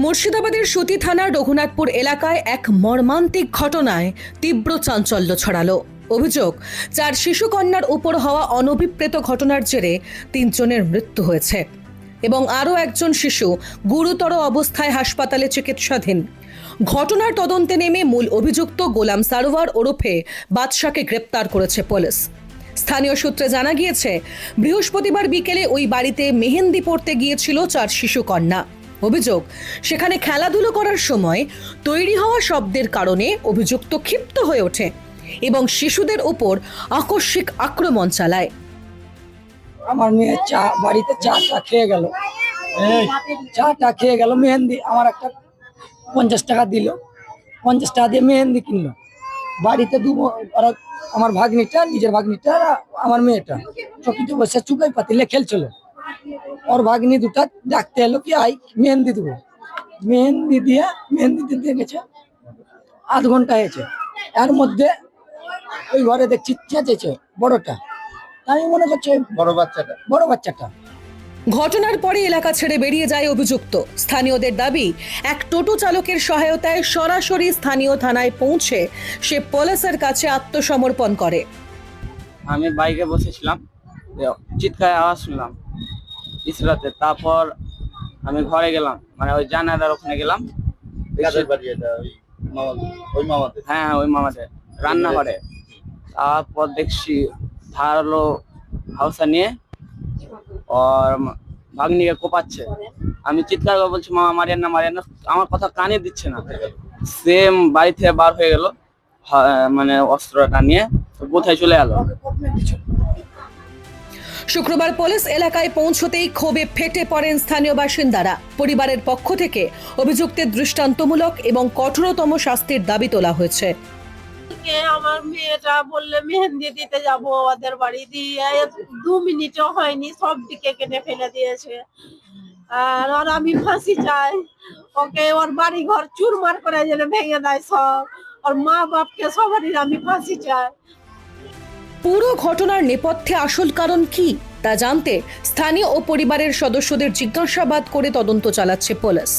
মুর্শিদাবাদের সুতি থানার রঘুনাথপুর এলাকায় এক মর্মান্তিক ঘটনায় তীব্র চাঞ্চল্য ছড়ালো। অভিযোগ, 4 শিশু কন্যার উপর হওয়া অনভিপ্রেত ঘটনার জেরে 3 জনের মৃত্যু হয়েছে এবং আরও একজন শিশু গুরুতর অবস্থায় হাসপাতালে চিকিৎসাধীন। ঘটনার তদন্তে নেমে মূল অভিযুক্ত গোলাম সারোয়ার ওরফে বাদশাকে গ্রেপ্তার করেছে পুলিশ। স্থানীয় সূত্রে জানা গিয়েছে, বৃহস্পতিবার বিকেলে ওই বাড়িতে মেহেন্দি পড়তে গিয়েছিল 4 শিশু কন্যা। অভিযোগ, সেখানে খেলাধুলো করার সময় তৈরি হওয়া শব্দের কারণে অভিযুক্ত ক্ষিপ্ত হয়ে ওঠে এবং শিশুদের উপর আকস্মিক আক্রমণ চালায়। আমার মেয়ে বাড়িতে চাটা খেয়ে গেল মেহেন্দি আমার একটা 50 টাকা দিল, 50 টাকা দিয়ে মেহেন্দি কিনলো। বাড়িতে আমার ভাগ্নিটা, নিজের ভাগ্নিটা, আমার মেয়েটা চকিতে বসে চুকাই পাতিলে খেলছিল। ওর ভাগ্নি দুটা ডাকতে এলো কি আই মেহেন্দি দেবো। মেহেন্দি দিতে গেছে, আধ ঘন্টা হয়েছে। এর মধ্যে ওই ঘরে দেখছি চেঁচেছে বড়টা, আমি মনে করছি বড় বাচ্চাটা। ঘটনার পরে এলাকা ছেড়ে বেরিয়ে যায় অভিযুক্ত। স্থানীয়দের দাবি, এক টোটো চালকের সহায়তায় সরাসরি স্থানীয় থানায় পৌঁছে সে পুলিশের কাছে আত্মসমর্পণ করে। আমি বাইকে বসেছিলাম, চিৎকার আওয়াজ শুনলাম ইসরাতে। তারপর আমি ঘরে গেলাম, মানে ওই জানালার ওখানে গেলাম। হ্যাঁ, ওই মামাদের রান্নাঘরে। তারপর দেখছি ধারালো হাউসা নিয়ে ওর ভাগ্নিকে কোপাচ্ছে। আমি চিৎকার করে বলছি, মামা মারিয়েন না, মারিয়েন না। আমার কথা কানে দিচ্ছে না। সেম বাড়ি থেকে বার হয়ে গেল, মানে অস্ত্রটা নিয়ে কোথায় চলে গেল। শুক্রবার পুলিশ এলাকায় পৌঁছতেই ক্ষোভে ফেটে পড়েন স্থানীয় বাসিন্দারা। পরিবারের পক্ষ থেকে অভিযুক্তের দৃষ্টান্তমূলক এবং কঠোরতম শাস্তির দাবি তোলা হয়েছে। আমার মেয়েটা বললে মেহেন্দি দিতে যাব ওদের বাড়ি, দিয়ে 2 মিনিটও হয়নি সব দিকে কেটে ফেলে দিয়েছে। আর আমি ফাঁসি চাই, ওকে ওর বাড়ি ঘর চুরমার করে যেন ভেঙে দেয় সব, ওর মা বাপকে সবারই আমি ফাঁসি চাই। পুরো ঘটনার নেপথ্যে আসল কারণ কি তা জানতে স্থানীয় ও পরিবারের সদস্যদের জিজ্ঞাসাবাদ করে তদন্ত চালাচ্ছে পুলিশ।